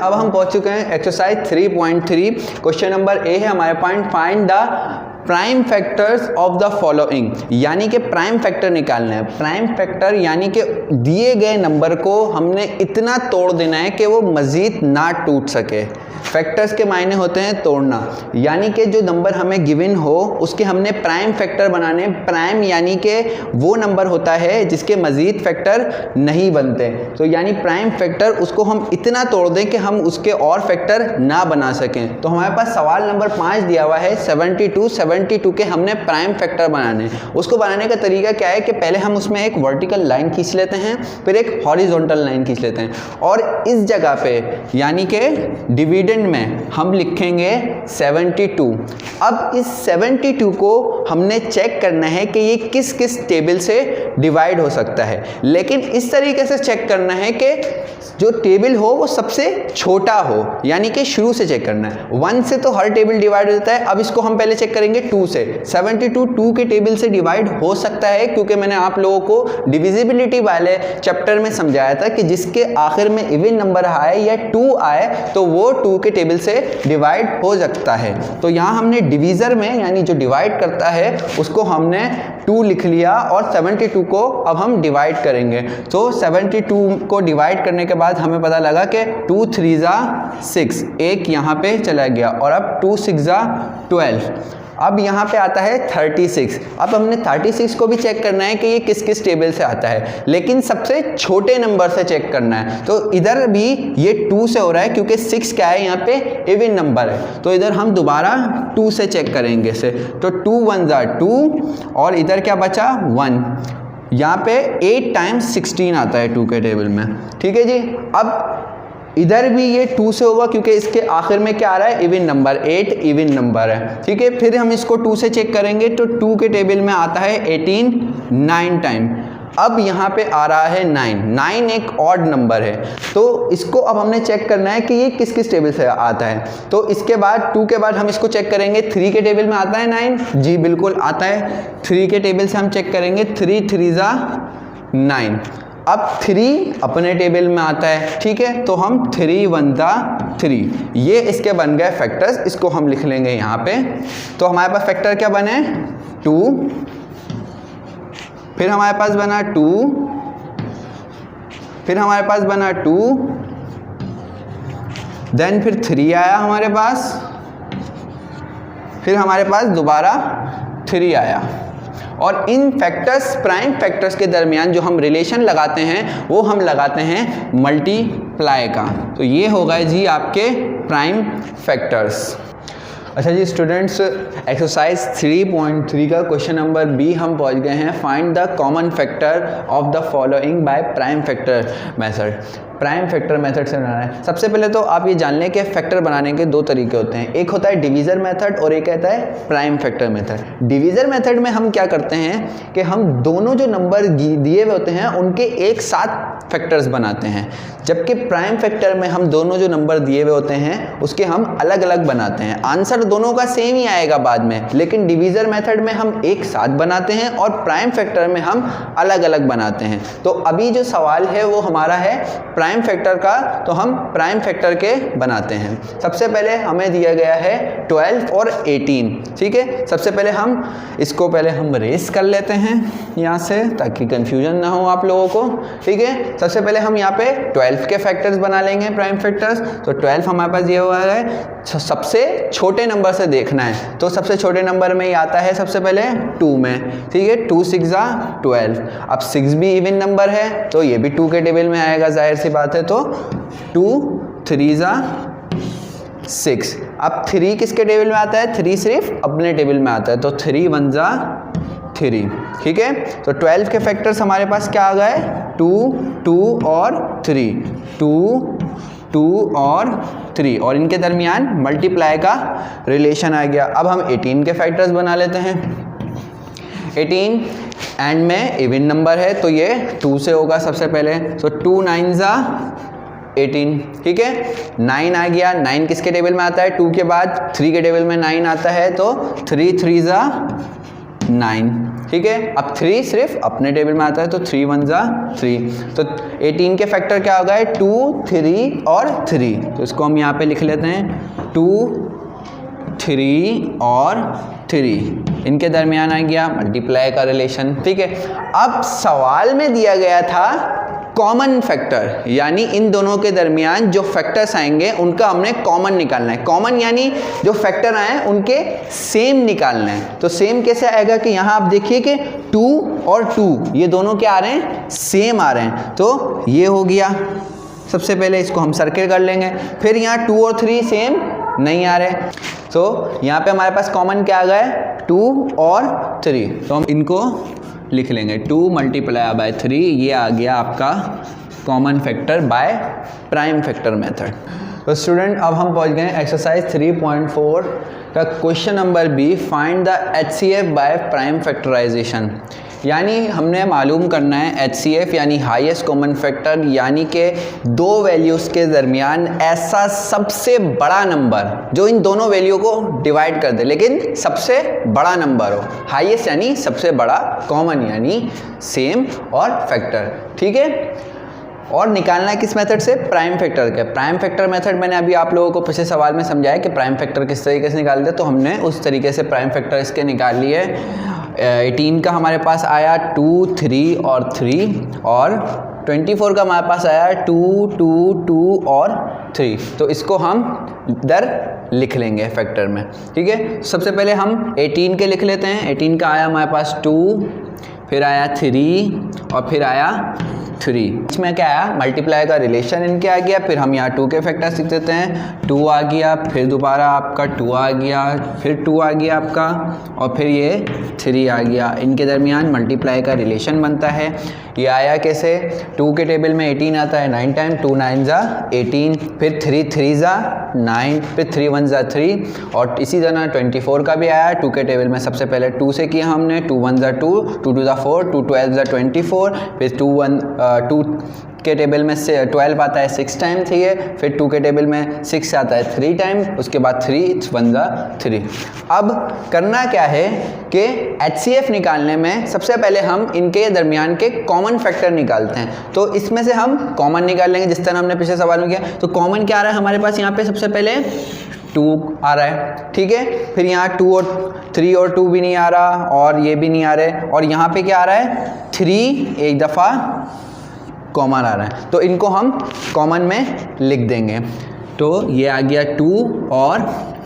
अब हम पहुंच चुके हैं एक्सरसाइज 3.3। क्वेश्चन नंबर ए है हमारे point, find the prime factors of the following, यानी कि प्राइम फैक्टर निकालना है। प्राइम फैक्टर यानी कि दिए गए नंबर को हमने इतना तोड़ देना है कि वो मज़ीद ना टूट सके। फैक्टर्स के मायने होते हैं तोड़ना, यानी कि जो नंबर हमें गिवन हो उसके हमने प्राइम फैक्टर बनाने। प्राइम यानी कि वो नंबर होता है जिसके मज़ीद फैक्टर नहीं बनते, तो यानी प्राइम फैक्टर उसको हम इतना तोड़ दें कि हम उसके और फैक्टर ना बना सकें। तो हमारे पास सवाल नंबर 5 दिया हुआ है 72 के हमने प्राइम फैक्टर बनाने। उसको बनाने का तरीका क्या है कि पहले हम उसमें एक वर्टिकल लाइन खींच लेते हैं, फिर एक हॉरिजॉन्टल लाइन खींच लेते हैं, और इस जगह पे यानी कि डिविडेंड में हम लिखेंगे 72। अब इस 72 को हमने चेक करना है कि ये किस किस टेबल से डिवाइड हो सकता है, लेकिन इस तरीके से चेक करना है कि जो टेबल हो वो सबसे छोटा हो, यानी कि शुरू से चेक करना है। 1 से तो हर टेबल डिवाइड हो जाता है, अब इसको हम पहले चेक करेंगे 2 से। 72 2 के टेबल से डिवाइड हो सकता है, क्योंकि मैंने आप लोगों को डिविजिबिलिटी वाले चैप्टर में समझाया था कि जिसके आखिर में इवन नंबर आए या 2 आए तो वो 2 के टेबल से डिवाइड हो सकता है। तो यहाँ हमने डिवीज़र में यानी जो डिवाइड करता है उसको हमने 2 लिख लिया, और 72 को अब हम डिवाइड करेंगे। तो 72 को डिवाइड करने के बाद हमें पता लगा कि 2 3 जा 6, एक यहाँ पे चला गया, और अब 2 6 जा 12। अब यहाँ पे आता है 36। अब हमने 36 को भी चेक करना है कि ये किस किस टेबल से आता है, लेकिन सबसे छोटे नंबर से चेक करना है। तो इधर भी ये 2 से हो रहा है, क्योंकि 6 क्या है यहाँ पे इवन नंबर है, तो इधर हम दोबारा 2 से चेक करेंगे इसे। तो 2 1 जा 2, और इधर क्या बचा 1। यहाँ पे 8 टाइम्स 16 आता है 2 के टेबल में, ठीक है जी। अब इधर भी ये 2 से होगा, क्योंकि इसके आखिर में क्या आ रहा है इवन नंबर, 8 इवन नंबर है, ठीक है। फिर हम इसको 2 से चेक करेंगे, तो 2 के टेबल में आता है 18 9 टाइम। अब यहाँ पे आ रहा है 9 एक ऑड नंबर है, तो इसको अब हमने चेक करना है कि ये किस किस टेबल से आता है। तो इसके बाद 2 के बाद हम इसको चेक करेंगे, 3 के टेबल में आता है 9, जी बिल्कुल आता है। 3 के टेबल से हम चेक करेंगे, 3 3 जा 9। अब 3 अपने टेबल में आता है, ठीक है, तो हम 3 1 जा 3, ये इसके बन गए फैक्टर्स। इसको हम लिख लेंगे यहाँ पे। तो हमारे पास फैक्टर क्या बने 2, फिर हमारे पास बना 2, फिर हमारे पास बना 2, देन फिर 3 आया हमारे पास, फिर हमारे पास दोबारा 3 आया। और इन फैक्टर्स प्राइम फैक्टर्स के दरमियान जो हम रिलेशन लगाते हैं वो हम लगाते हैं मल्टीप्लाई का। तो ये हो गए जी आपके प्राइम फैक्टर्स। अच्छा जी स्टूडेंट्स, एक्सरसाइज 3.3 का क्वेश्चन नंबर बी हम पहुंच गए हैं। Find the common factor of the following by prime factor method. Prime factor method से बनाना है। सबसे पहले तो आप ये जान लें कि फैक्टर बनाने के 2 तरीके होते हैं, एक होता है डिवीज़र मेथड और एक कहता है prime factor method. Divisor method में हम क्या करते हैं कि हम दोनों जो नंबर दिए हुए होते हैं उनके एक साथ फैक्टर्स बनाते हैं, जबकि प्राइम फैक्टर में हम दोनों जो नंबर दिए हुए होते हैं उसके हम अलग अलग बनाते हैं। आंसर दोनों का सेम ही आएगा बाद में, लेकिन डिवीज़र मेथड में हम एक साथ बनाते हैं और प्राइम फैक्टर में हम अलग अलग बनाते हैं। तो अभी जो सवाल है वो हमारा है प्राइम फैक्टर का, तो हम प्राइम फैक्टर के बनाते हैं। सबसे पहले हमें दिया गया है 12 और 18, ठीक है। सबसे पहले हम इसको हम रेस कर लेते हैं यहाँ से, ताकि कंफ्यूजन ना हो आप लोगों को, ठीक है। सबसे पहले हम यहाँ पे 12 के फैक्टर्स बना लेंगे, प्राइम फैक्टर्स। तो 12 हमारे पास ये हुआ है, सबसे छोटे नंबर से देखना है, तो सबसे छोटे नंबर में ये आता है सबसे पहले 2 में, ठीक है। 2 6 जा 12। अब 6 भी इवन नंबर है तो ये भी 2 के टेबल में आएगा, जाहिर सी बात है। तो 2 3 जा 6। अब 3 किसके टेबल में आता है, 3 सिर्फ अपने टेबल में आता है, तो 3 1 जा 3, ठीक है। तो 12 के फैक्टर्स हमारे पास क्या आ गए, 2 2 और 3, 2 2 और 3, और इनके दरमियान मल्टीप्लाई का रिलेशन आ गया। अब हम 18 के फैक्टर्स बना लेते हैं। 18 एंड में इवन नंबर है तो ये 2 से होगा सबसे पहले, तो 2 9 जा 18, ठीक है। 9 आ गया, 9 किसके टेबल में आता है, 2 के बाद 3 के टेबल में 9 आता है, तो 3 3 जा 9, ठीक है। अब 3 सिर्फ अपने टेबल में आता है तो 3 1 जा 3, तो 18 के फैक्टर क्या हो गए 2 3 और 3, तो इसको हम यहाँ पे लिख लेते हैं 2 3 और 3, इनके दरमियान आ गया मल्टीप्लाई का रिलेशन, ठीक है। अब सवाल में दिया गया था कॉमन फैक्टर, यानी इन दोनों के दरमियान जो फैक्टर्स आएंगे उनका हमने कॉमन निकालना है। कॉमन यानी जो फैक्टर आए उनके सेम निकालना है। तो सेम कैसे आएगा कि यहाँ आप देखिए कि 2 और 2 ये दोनों क्या आ रहे हैं, सेम आ रहे हैं, तो ये हो गया। सबसे पहले इसको हम सर्किल कर लेंगे। फिर यहाँ 2 और 3 सेम नहीं आ रहे, तो यहाँ पे हमारे पास कॉमन क्या आ गया 2 और 3, तो हम इनको लिख लेंगे 2 मल्टीप्लाई बाय 3, ये आ गया आपका common factor by prime factor method. तो स्टूडेंट अब हम पहुंच गए एक्सरसाइज 3.4 का question number B, find the HCF by prime factorisation. यानी हमने मालूम करना है HCF यानी हाईएस्ट कॉमन फैक्टर, यानी कि दो वैल्यूज़ के दरमियान ऐसा सबसे बड़ा नंबर जो इन दोनों वैल्यू को डिवाइड कर दे लेकिन सबसे बड़ा नंबर हो। हाईएस्ट यानी सबसे बड़ा, कॉमन यानी सेम और फैक्टर, ठीक है। और निकालना है किस मेथड से, प्राइम फैक्टर के। प्राइम फैक्टर मेथड मैंने अभी आप लोगों को पिछले सवाल में समझाया कि प्राइम फैक्टर किस तरीके से निकालते हैं, तो हमने उस तरीके से प्राइम फैक्टर इसके निकाल लिए। 18 का हमारे पास आया 2 3 और 3, और 24 का हमारे पास आया 2 2 2 और 3, तो इसको हम इधर लिख लेंगे फैक्टर में, ठीक है। सबसे पहले हम 18 के लिख लेते हैं। 18 का आया हमारे पास 2, फिर आया 3 और फिर आया 3, इसमें क्या आया मल्टीप्लाई का रिलेशन इनके आ गया। फिर हम यहाँ 2 के फैक्टर सीख देते हैं, 2 आ गया, फिर दोबारा आपका 2 आ गया, फिर 2 आ गया आपका, और फिर ये 3 आ गया। इनके दरमियान मल्टीप्लाई का रिलेशन बनता है। ये आया कैसे, 2 के टेबल में 18 आता है 9 टाइम, 2 9 जा 18, फिर 3 3 जा 9, फिर 3 1 जा 3, और इसी तरह 24 का भी आया। 2 के टेबल में सबसे पहले 2 से किया हमने, 2 1 जा 2, 2 2 जा 4, 2 12 जा 24, फिर 2 के टेबल में से 12 आता है 6 टाइम, ठीक है। फिर 2 के टेबल में 6 आता है 3 टाइम, उसके बाद 3 1 जा 3। अब करना क्या है कि HCF निकालने में सबसे पहले हम इनके दरमियान के कॉमन फैक्टर निकालते हैं। तो इसमें से हम कॉमन निकाल लेंगे जिस तरह हमने पिछले सवाल में किया। तो कॉमन क्या आ रहा है हमारे पास यहाँ पे, सबसे पहले 2 आ रहा है, ठीक है। फिर यहाँ 2 और 3 और 2 भी नहीं आ रहा, और ये भी नहीं आ रहे, और यहाँ पे क्या आ रहा है 3 एक दफ़ा कॉमन आ रहा है, तो इनको हम कॉमन में लिख देंगे। तो ये आ गया 2 और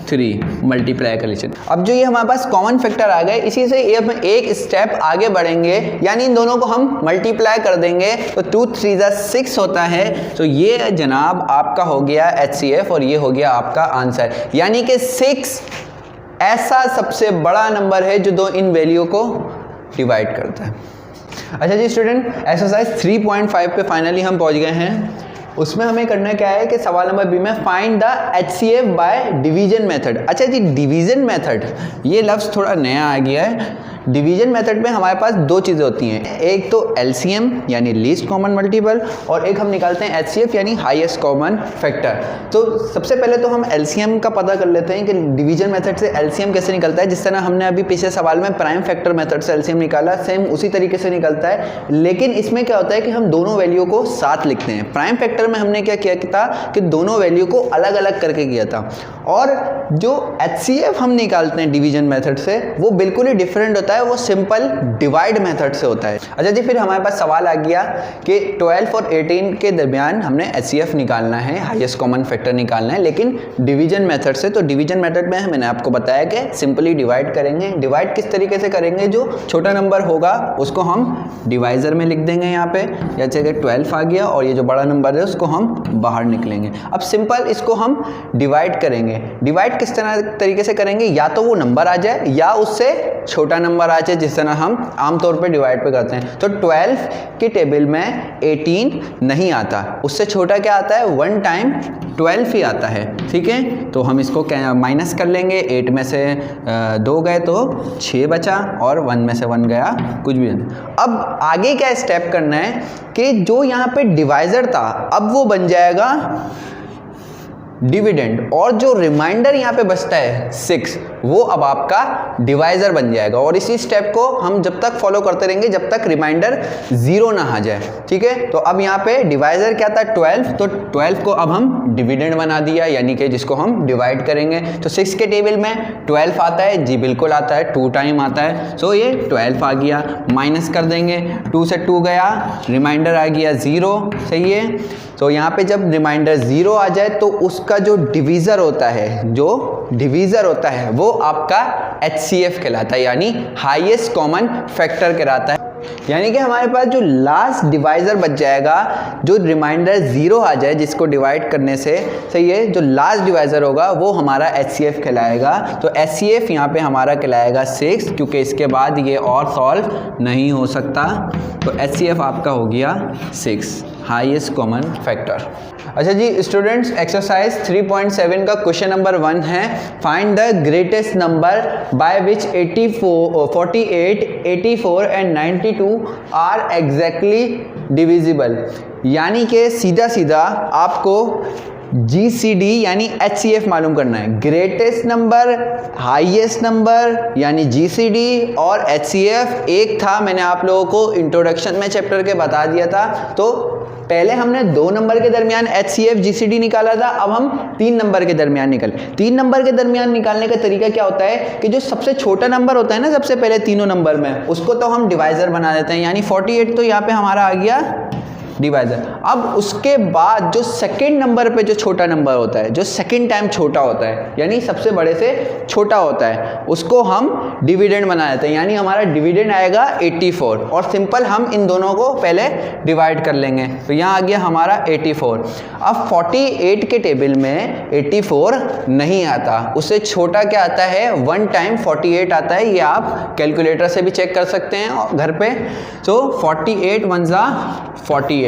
3 मल्टीप्लाई का रिलेशन। अब जो ये हमारे पास कॉमन फैक्टर आ गए, इसी से ये हम एक स्टेप आगे बढ़ेंगे, यानी इन दोनों को हम मल्टीप्लाई कर देंगे, तो 2 3 जा 6 होता है। तो ये जनाब आपका हो गया HCF, और ये हो गया आपका आंसर, यानी कि 6 ऐसा सबसे बड़ा नंबर है जो दो इन वैल्यू को डिवाइड करता है। अच्छा जी स्टूडेंट, एक्सरसाइज 3.5 पे फाइनली हम पहुंच गए हैं। उसमें हमें करना क्या है कि सवाल नंबर बी में find the HCF by division method. अच्छा जी, डिवीजन मेथड, ये लफ्ज़ थोड़ा नया आ गया है। डिवीजन मेथड में हमारे पास दो चीज़ें होती हैं, एक तो LCM यानी लीस्ट कॉमन मल्टीपल, और एक हम निकालते हैं HCF यानी हाईएस्ट कॉमन फैक्टर। तो सबसे पहले तो हम LCM का पता कर लेते हैं कि डिवीजन मेथड से LCM कैसे निकलता है। जिस तरह हमने अभी पिछले सवाल में प्राइम फैक्टर मेथड से LCM निकाला, सेम उसी तरीके से निकलता है, लेकिन इसमें क्या होता है कि हम दोनों वैल्यू को साथ लिखते हैं। प्राइम फैक्टर में हमने क्या किया था कि दोनों वैल्यू को अलग अलग करके किया था, और जो HCF हम निकालते हैं डिवीजन मेथड से वो बिल्कुल ही डिफरेंट होता है, वो सिंपल डिवाइड मेथड से होता है। अच्छा जी, फिर हमारे पास सवाल आ गया कि 12 और 18 के दरमियान हमने HCF निकालना है, हाईएस्ट कॉमन फैक्टर निकालना है, लेकिन डिवीजन मेथड से। तो डिवीजन मेथड में मैंने आपको बताया कि सिंपली डिवाइड करेंगे। डिवाइड किस तरीके से करेंगे, जो छोटा नंबर होगा उसको हम डिवाइजर में लिख देंगे यहाँ पे, जैसे कि 12 आ गया, और ये जो बड़ा नंबर है उसको हम बाहर निकलेंगे। अब सिंपल इसको हम डिवाइड करेंगे। डिवाइड किस तरीके से करेंगे, या तो वो नंबर आ जाए या उससे छोटा नंबर आ जाए, जिस तरह हम आमतौर पे डिवाइड पे करते हैं। तो 12 के टेबल में 18 नहीं आता, उससे छोटा क्या आता है, 1 टाइम 12 ही आता है, ठीक है। तो हम इसको माइनस कर लेंगे, 8 में से 2 गए तो 6 बचा, और 1 में से 1 गया, कुछ भी नहीं। अब आगे क्या स्टेप करना है कि जो यहाँ पे डिवाइजर था अब वो बन जाएगा डिविडेंड और जो रिमाइंडर यहाँ पे बचता है 6, वो अब आपका डिवाइजर बन जाएगा। और इसी स्टेप को हम जब तक फॉलो करते रहेंगे जब तक रिमाइंडर 0 ना आ जाए, ठीक है। तो अब यहाँ पे डिवाइजर क्या था 12, तो 12 को अब हम डिविडेंड बना दिया, यानी कि जिसको हम डिवाइड करेंगे। तो 6 के टेबल में 12 आता है, जी बिल्कुल आता है, 2 टाइम आता है, सो ये 12 आ गया। माइनस कर देंगे, 2 से 2 गया, रिमाइंडर आ गया 0, सही है। तो यहाँ पे जब रिमाइंडर 0 आ जाए तो उसका जो डिवीज़र होता है वो आपका HCF कहलाता है, यानी हाईएस्ट कॉमन फैक्टर कहलाता है। यानी कि हमारे पास जो लास्ट डिवाइज़र बच जाएगा, जो रिमाइंडर 0 आ जाए जिसको डिवाइड करने से, सही है, जो लास्ट डिवाइज़र होगा वो हमारा HCF कहलाएगा। तो HCF यहाँ पे हमारा कहलाएगा 6, क्योंकि इसके बाद ये और सॉल्व नहीं हो सकता। तो HCF आपका हो गया 6, हाईएस्ट कॉमन फैक्टर। अच्छा जी स्टूडेंट्स, एक्सरसाइज 3.7 का क्वेश्चन नंबर 1 है, find the greatest number by which 48, 84 and 92 are exactly divisible. यानी कि सीधा सीधा आपको GCD यानी HCF मालूम करना है। ग्रेटेस्ट नंबर, हाईएस्ट नंबर यानी GCD, और HCF एक था, मैंने आप लोगों को इंट्रोडक्शन में चैप्टर के बता दिया था। तो पहले हमने 2 नंबर के दरमियान HCF GCD निकाला था, अब हम 3 नंबर के दरमियान 3 नंबर के दरमियान निकालने का तरीका क्या होता है कि जो सबसे छोटा नंबर होता है ना सबसे पहले तीनों नंबर में, उसको तो हम डिवाइजर बना देते हैं, यानी 48 तो यहाँ पे हमारा आ गया डिवाइजर। अब उसके बाद जो सेकंड नंबर पे जो छोटा नंबर होता है, जो सेकंड टाइम छोटा होता है, यानी सबसे बड़े से छोटा होता है, उसको हम डिविडेंड बना देते हैं, यानी हमारा डिविडेंड आएगा 84। और सिंपल हम इन दोनों को पहले डिवाइड कर लेंगे, तो यहाँ आ गया हमारा 84। अब 48 के टेबल में 84 नहीं आता, उससे छोटा क्या आता है 1 टाइम 48 आता है। ये आप कैलकुलेटर से भी चेक कर सकते हैं घर पे। तो 48 1 जा 48,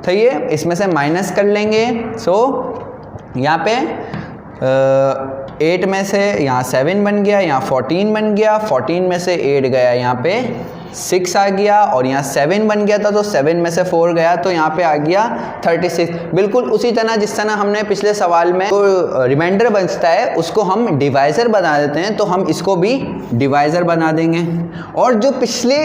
सही है। इसमें से माइनस कर लेंगे, सो यहाँ पे 8 में से यहाँ 7 बन गया, यहाँ 14 बन गया, 14 में से 8 गया, यहाँ पे 6 आ गया, और यहाँ 7 बन गया था तो 7 में से 4 गया, तो यहाँ पे आ गया 36। बिल्कुल उसी तरह जिस तरह हमने पिछले सवाल में तो रिमाइंडर बचता है उसको हम डिवाइजर बना देते हैं, तो हम इसको भी डिवाइजर बना देंगे। और जो पिछले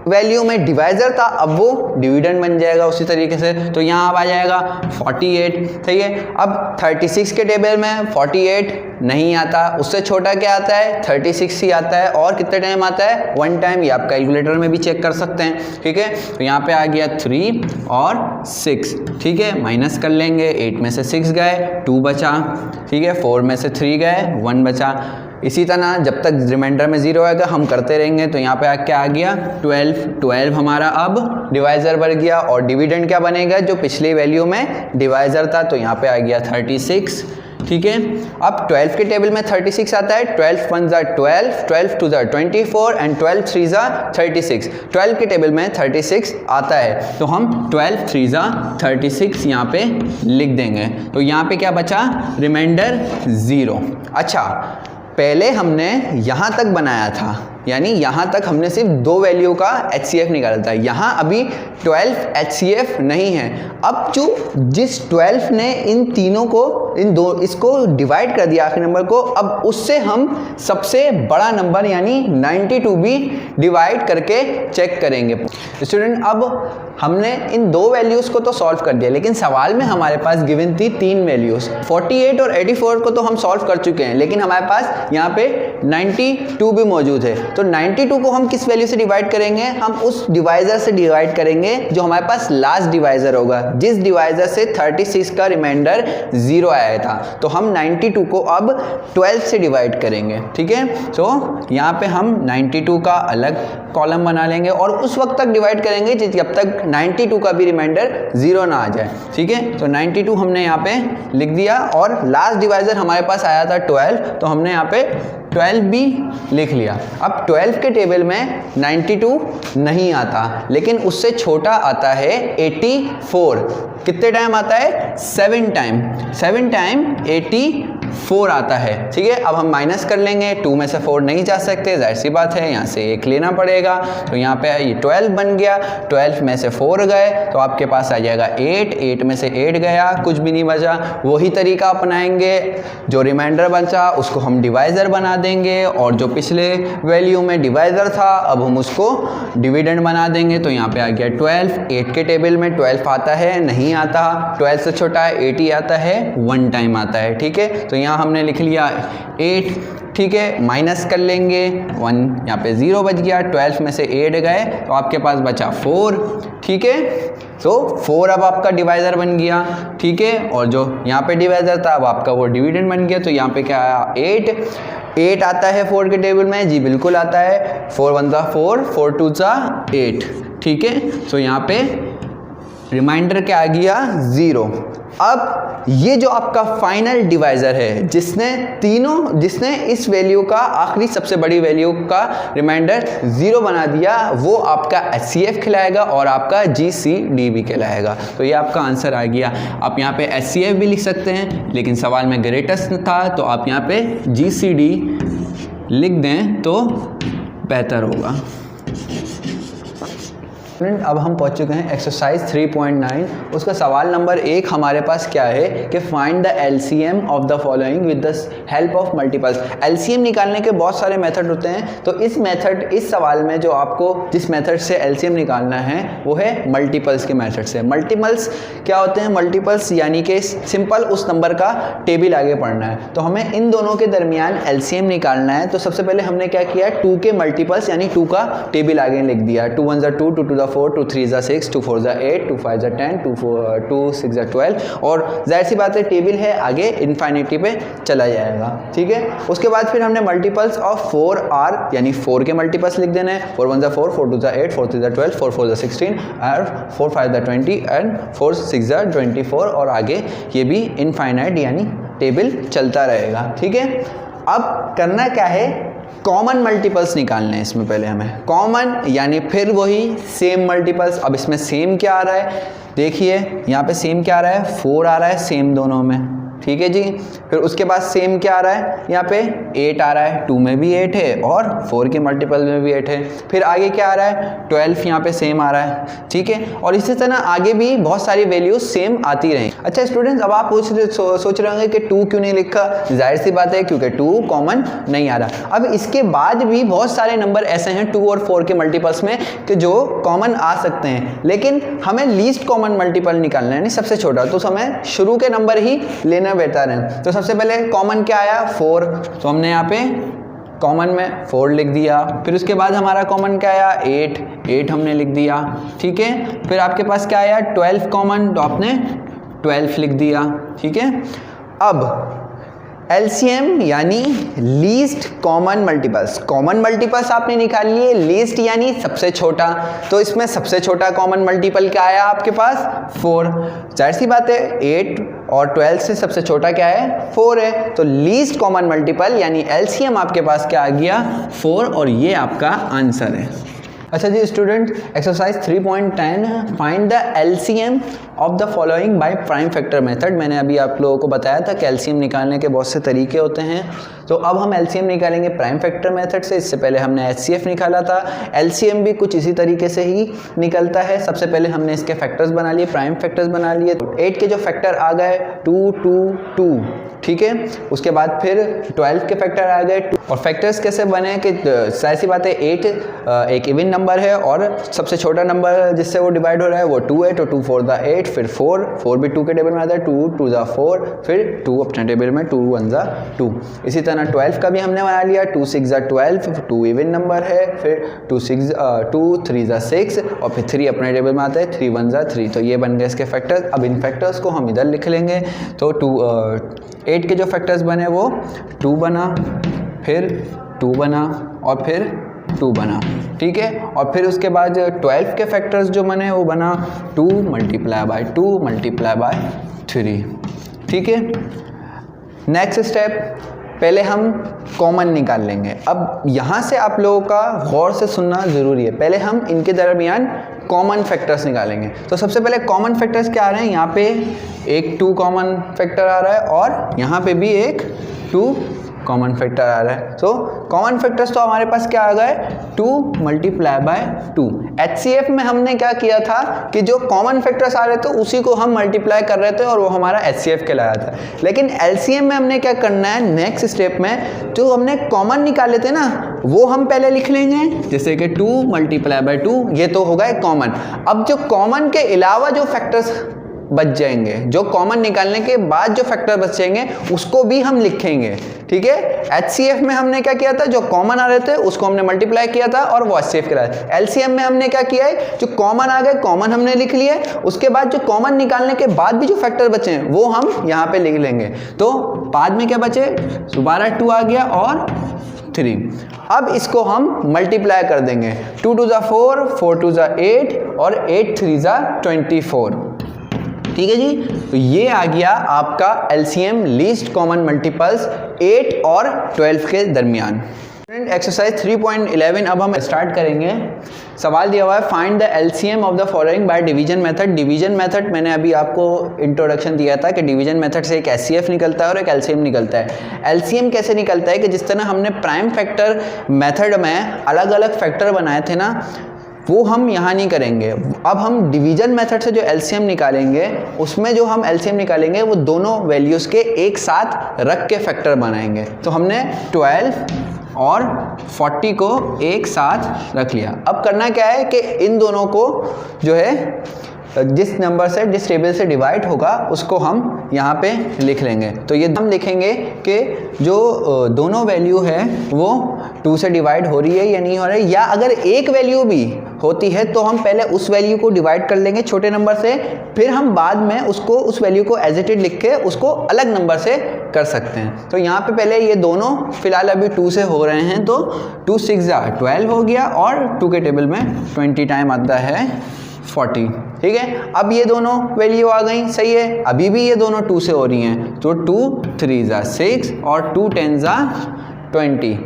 वैल्यू में डिवाइजर था अब वो डिविडेंड बन जाएगा उसी तरीके से। तो यहाँ अब आ जाएगा 48, सही है। अब 36 के टेबल में 48 नहीं आता, उससे छोटा क्या आता है 36 ही आता है, और कितने टाइम आता है 1 टाइम। ये आप कैलकुलेटर में भी चेक कर सकते हैं, ठीक है। तो यहाँ पे आ गया 3 और 6, ठीक है। माइनस कर लेंगे, 8 में से 6 गए, 2 बचा, ठीक है। 4 में से 3 गए, 1 बचा। इसी तरह जब तक रिमाइंडर में 0 आएगा हम करते रहेंगे। तो यहाँ पे क्या आ गया 12 हमारा अब डिवाइजर बन गया, और डिविडेंड क्या बनेगा जो पिछली वैल्यू में डिवाइजर था, तो यहाँ पे आ गया 36, ठीक है। अब 12 के टेबल में 36 आता है, 12 1 जा 12, 12 2 जा 24 एंड 12 3 जा 36। 12 के टेबल में 36 आता है, तो हम 12 3 जा 36 यहाँ पे लिख देंगे। तो यहाँ पे क्या बचा रिमाइंडर 0। अच्छा, पहले हमने यहाँ तक बनाया था, यानी यहाँ तक हमने सिर्फ 2 वैल्यू का HCF निकाला था। यहाँ अभी 12 HCF नहीं है। अब जो जिस 12 ने इन तीनों को इसको डिवाइड कर दिया आखिरी नंबर को, अब उससे हम सबसे बड़ा नंबर यानी 92 भी डिवाइड करके चेक करेंगे। स्टूडेंट, अब हमने इन 2 वैल्यूज़ को तो सॉल्व कर दिया, लेकिन सवाल में हमारे पास गिवन थी 3 वैल्यूज़। 48 और 84 को तो हम सॉल्व कर चुके हैं, लेकिन हमारे पास यहाँ पे 92 भी मौजूद है। तो 92 को हम किस वैल्यू से डिवाइड करेंगे, हम उस डिवाइजर से डिवाइड करेंगे जो हमारे पास लास्ट डिवाइजर होगा, जिस डिवाइजर से 36 का रिमाइंडर 0 आया था। तो हम 92 को अब 12 से डिवाइड करेंगे, ठीक है। तो यहाँ पे हम 92 का अलग कॉलम बना लेंगे और उस वक्त तक डिवाइड करेंगे जब तक 92 का भी रिमाइंडर 0 ना आ जाए, ठीक है। तो 92 हमने यहाँ पे लिख दिया, और लास्ट डिवाइजर हमारे पास आया था 12, तो हमने यहाँ पे 12 भी लिख लिया। अब 12 के टेबल में 92 नहीं आता, लेकिन उससे छोटा आता है 84। कितने टाइम आता है 7 टाइम 84 4 आता है। ठीक है, अब हम माइनस कर लेंगे, 2 में से 4 नहीं जा सकते, जाहिर सी बात है यहाँ से 1 लेना पड़ेगा, तो यहाँ पे ये 12 बन गया, 12 में से 4 गए तो आपके पास आ जाएगा 8, 8 में से 8 गया, कुछ भी नहीं बचा। वही तरीका अपनाएंगे, जो रिमाइंडर बचा उसको हम डिवाइज़र बना देंगे और जो पिछले वैल्यू में डिवाइज़र था अब हम उसको डिविडेंड बना देंगे। तो यहाँ पे आ गया 12, 8 के टेबल में 12 आता है, नहीं आता, 12 से छोटा है 8 ही आता है, 1 टाइम आता है। ठीक है, तो यहाँ हमने लिख लिया 8। ठीक है, माइनस कर लेंगे, 1 यहाँ पे 0 बच गया, 12 में से 8 गए तो आपके पास बचा 4। ठीक है, तो 4 अब आपका डिवाइज़र बन गया। ठीक है, और जो यहाँ पे डिवाइज़र था अब आपका वो डिविडेंड बन गया। तो यहाँ पे क्या आया 8 आता है 4 के टेबल में, जी बिल्कुल आता है, 4 1 ज़ा 4, 4 2 ज़ा 8। ठीक है, तो यहाँ पे रिमाइंडर क्या आ गया 0। अब ये जो आपका फाइनल डिवाइज़र है जिसने इस वैल्यू का आखिरी सबसे बड़ी वैल्यू का रिमाइंडर 0 बना दिया, वो आपका HCF कहलाएगा और आपका GCD भी कहलाएगा। तो ये आपका आंसर आ गया। आप यहाँ पे HCF भी लिख सकते हैं, लेकिन सवाल में ग्रेटेस्ट था तो आप यहाँ पे GCD लिख दें तो बेहतर होगा। अब हम पहुंच चुके हैं एक्सरसाइज 3.9। उसका सवाल नंबर 1 हमारे पास क्या है कि find the LCM of the following with the help of multiples. LCM निकालने के बहुत सारे मेथड होते हैं, तो इस सवाल में जो आपको जिस मेथड से LCM निकालना है वो है मल्टीपल्स के मेथड से। मल्टीपल्स क्या होते हैं? मल्टीपल्स यानी कि सिंपल उस नंबर का टेबल आगे पढ़ना है, तो हमें इन दोनों के दरमियान LCM निकालना है। तो सबसे पहले हमने क्या किया, 2 के मल्टीपल्स यानी 2 का टेबल आगे लिख दिया। 2 1 ज़ा 2, 2 2 ज़ा 4, 2 3 ज़ा 6, 2 4 ज़ा 8, 2 5 ज़ा 10, 2 6 ज़ा 12। और जाहिर सी बात है टेबल है, आगे इन्फिनिटी पे चला जाएगा। ठीक है, उसके बाद फिर हमने मल्टीपल्स ऑफ 4R यानी 4 के मल्टीपल्स लिख देने हैं। 4 1 ज़ा 4, 4 2 ज़ा 8, 4 3 ज़ा 12, 4 4 ज़ा 16 और 4 5 ज़ा 20 एंड 4 6 ज़ा 24 और आगे ये भी इनफाइनाइट यानी टेबल चलता रहेगा। ठीक है, अब करना क्या है, कॉमन मल्टीपल्स निकालने हैं इसमें। पहले हमें कॉमन यानी फिर वही सेम मल्टीपल्स। अब इसमें सेम क्या आ रहा है, देखिए यहाँ पे सेम क्या आ रहा है, 4 आ रहा है सेम दोनों में। ठीक है जी, फिर उसके बाद सेम क्या आ रहा है, यहाँ पे 8 आ रहा है, 2 में भी 8 है और 4 के मल्टीपल में भी 8 है। फिर आगे क्या आ रहा है, 12 यहाँ पे सेम आ रहा है। ठीक है, और इसी तरह आगे भी बहुत सारी वैल्यूज सेम आती रहीं। अच्छा स्टूडेंट्स, अब आप सोच रहे होंगे कि 2 क्यों नहीं लिखा। जाहिर सी बात है क्योंकि 2 कॉमन नहीं आ रहा। अब इसके बाद भी बहुत सारे नंबर ऐसे हैं 2 और 4 के मल्टीपल्स में कि जो कॉमन आ सकते हैं, लेकिन हमें लीस्ट कॉमन मल्टीपल निकालना है, यानी सबसे छोटा, तो हमें शुरू के नंबर ही लेना बेहतर है। तो सबसे पहले कॉमन क्या आया, 4, तो हमने यहाँ पे कॉमन में 4 लिख दिया। फिर उसके बाद हमारा कॉमन क्या आया, 8 हमने लिख दिया। ठीक है, फिर आपके पास क्या आया, 12 कॉमन, तो आपने 12 लिख दिया। ठीक है, अब LCM यानी least common multiples. Common multiples आपने निकाल लिए, लीस्ट यानी सबसे छोटा, तो इसमें सबसे छोटा कॉमन मल्टीपल क्या आया आपके पास, 4। जाहिर सी बात है 8 और 12 से सबसे छोटा क्या है, 4 है, तो लीस्ट कॉमन मल्टीपल यानी LCM आपके पास क्या आ गया, 4, और ये आपका आंसर है। अच्छा जी student, exercise 3.10 find the LCM of the following by prime factor method. मैंने अभी आप लोगों को बताया था कि LCM निकालने के बहुत से तरीके होते हैं, तो अब हम LCM निकालेंगे प्राइम फैक्टर मेथड से। इससे पहले हमने HCF निकाला था, LCM भी कुछ इसी तरीके से ही निकलता है। सबसे पहले हमने इसके फैक्टर्स बना लिए, प्राइम फैक्टर्स बना लिए। 8 के जो फैक्टर आ गए 2 2 2, ठीक है, उसके बाद फिर 12 के फैक्टर आ गए 2। और फैक्टर्स कैसे बने कि ऐसी बात है 8 एक इवन नंबर है और सबसे छोटा नंबर जिससे वो डिवाइड हो रहा है वो 2 है, तो 2 4 ज़ा 8, फिर 4 भी 2 के टेबल में आता है, 2 2 ज़ा 4, फिर 2 अपने टेबल में, 2 1 ज़ा 2। इसी तरह 12 का भी हमने बना लिया, 2 6 ज़ा 12, 2 इवन नंबर है, फिर 2 3 ज़ा 6 और फिर 3 अपने टेबल में आता है, 3 1 ज़ा 3। तो ये बन गए इसके फैक्टर्स। अब इन फैक्टर्स को हम इधर लिख लेंगे, तो 8 के जो फैक्टर्स बने वो 2 बना, फिर 2 बना और फिर 2 बना। ठीक है, और फिर उसके बाद 12 के फैक्टर्स जो बने वो बना 2 × 2 × 3। ठीक है, नेक्स्ट स्टेप, पहले हम कॉमन निकाल लेंगे। अब यहाँ से आप लोगों का गौर से सुनना ज़रूरी है, पहले हम इनके दरमियान कॉमन फैक्टर्स निकालेंगे। तो सबसे पहले कॉमन फैक्टर्स क्या आ रहे हैं, यहाँ पे एक 2 कॉमन फैक्टर आ रहा है और यहाँ पे भी एक 2 कॉमन फैक्टर आ रहा है। तो कॉमन फैक्टर्स तो हमारे पास क्या आ गए 2 मल्टीप्लाई बाय 2। HCF में हमने क्या किया था कि जो कॉमन फैक्टर्स आ रहे थे उसी को हम मल्टीप्लाई कर रहे थे और वो हमारा HCF कहलाया था। लेकिन LCM में हमने क्या करना है, नेक्स्ट स्टेप में जो हमने कॉमन निकाले थे ना वो हम पहले लिख लेंगे, जैसे कि 2 मल्टीप्लाई बाय 2, ये तो होगा कॉमन। अब जो कॉमन के अलावा जो फैक्टर्स बच जाएंगे, जो कॉमन निकालने के बाद जो फैक्टर बचेंगे उसको भी हम लिखेंगे, ठीक है। HCF में हमने क्या किया था, जो कॉमन आ रहे थे उसको हमने मल्टीप्लाई किया था और वो HCF कराया। LCM में हमने क्या किया है, जो कॉमन आ गए कॉमन हमने लिख लिए, उसके बाद जो कॉमन निकालने के बाद भी जो फैक्टर बचे हैं वो हम यहाँ पे लिख लेंगे। तो बाद में क्या बचे, दोबारा 2 आ गया और 3। अब इसको हम मल्टीप्लाई कर देंगे, 2 2 * 4, 4 2 * 8 और 8 3 = 24, ठीक है जी। तो ये आ गया आपका LCM लीस्ट कॉमन मल्टीपल्स 8 और 12 के दरमियान। एक्सरसाइज 3.11 अब हम स्टार्ट करेंगे। सवाल दिया हुआ है find the LCM of the following by division method. Division method मैंने अभी आपको इंट्रोडक्शन दिया था कि डिवीजन मेथड से एक HCF निकलता है और एक LCM निकलता है। LCM कैसे निकलता है कि जिस तरह हमने प्राइम फैक्टर मेथड में अलग अलग फैक्टर बनाए थे ना, वो हम यहाँ नहीं करेंगे। अब हम डिवीजन मेथड से जो LCM निकालेंगे उसमें जो हम LCM निकालेंगे वो दोनों वैल्यूज़ के एक साथ रख के फैक्टर बनाएंगे। तो हमने 12 और 40 को एक साथ रख लिया। अब करना क्या है कि इन दोनों को जो है जिस नंबर से जिस टेबल से डिवाइड होगा उसको हम यहाँ पे लिख लेंगे। तो ये हम लिखेंगे कि जो दोनों वैल्यू है वो 2 से डिवाइड हो रही है या नहीं हो रही है, या अगर एक वैल्यू भी होती है तो हम पहले उस वैल्यू को डिवाइड कर लेंगे छोटे नंबर से, फिर हम बाद में उसको उस वैल्यू को एज इट इज लिख के उसको अलग नंबर से कर सकते हैं। तो यहाँ पे पहले ये दोनों फिलहाल अभी 2 से हो रहे हैं, तो 2 6 = 12 हो गया और 2 के टेबल में 20 टाइम आता है 40, ठीक है। अब ये दोनों वैल्यू आ गई, सही है। अभी भी ये दोनों 2 से हो रही हैं, तो 2 3 = 6 और 2 10 = 20,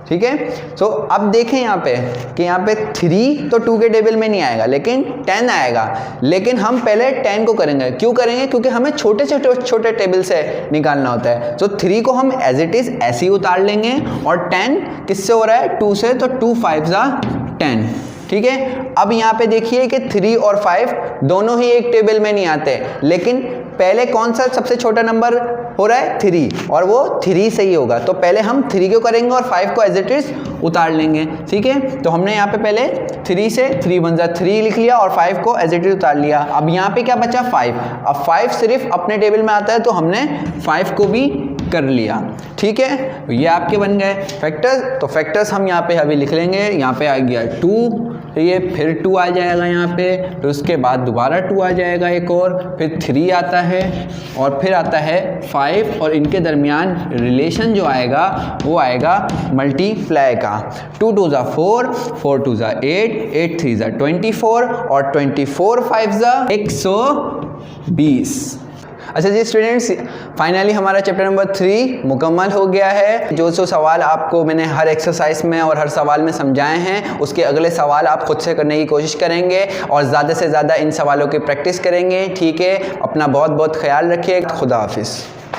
ठीक है। तो अब देखें यहाँ पे कि यहाँ पे 3 तो 2 के टेबल में नहीं आएगा लेकिन 10 आएगा। लेकिन हम पहले 10 को करेंगे, क्यों करेंगे, क्योंकि हमें छोटे से छोटे टेबल से निकालना होता है। तो 3 को हम एज इट इज ऐसे ही उतार लेंगे और 10 किससे हो रहा है, 2 से, तो 2 5 = 10, ठीक है। अब यहाँ पे देखिए कि 3 और 5 दोनों ही एक टेबल में नहीं आते, लेकिन पहले कौन सा सबसे छोटा नंबर हो रहा है, 3, और वो 3 से ही होगा। तो पहले हम 3 को करेंगे और 5 को एज इट इज उतार लेंगे, ठीक है। तो हमने यहाँ पे पहले 3 से 3 1 = 3 लिख लिया और 5 को एज इट इज उतार लिया। अब यहाँ पे क्या बचा, 5। अब 5 सिर्फ अपने टेबल में आता है तो हमने 5 को भी कर लिया, ठीक है। ये आपके बन गए फैक्टर्स। तो फैक्टर्स हम यहाँ पे अभी लिख लेंगे। यहाँ पे आ गया 2, ये फिर 2 आ जाएगा यहाँ पे, तो उसके बाद दोबारा 2 आ जाएगा एक और, फिर 3 आता है और फिर आता है 5, और इनके दरमियान रिलेशन जो आएगा वो आएगा मल्टीप्लाई का। 2 2 = 4, 4 2 = 8, 8 3 = 24 और 24 5 = 120। अच्छा जी स्टूडेंट्स, फाइनली हमारा चैप्टर नंबर 3 मुकम्मल हो गया है। जो सवाल आपको मैंने हर एक्सरसाइज में और हर सवाल में समझाए हैं उसके अगले सवाल आप खुद से करने की कोशिश करेंगे और ज़्यादा से ज़्यादा इन सवालों की प्रैक्टिस करेंगे, ठीक है। अपना बहुत बहुत ख्याल रखिए। खुदा हाफिज़।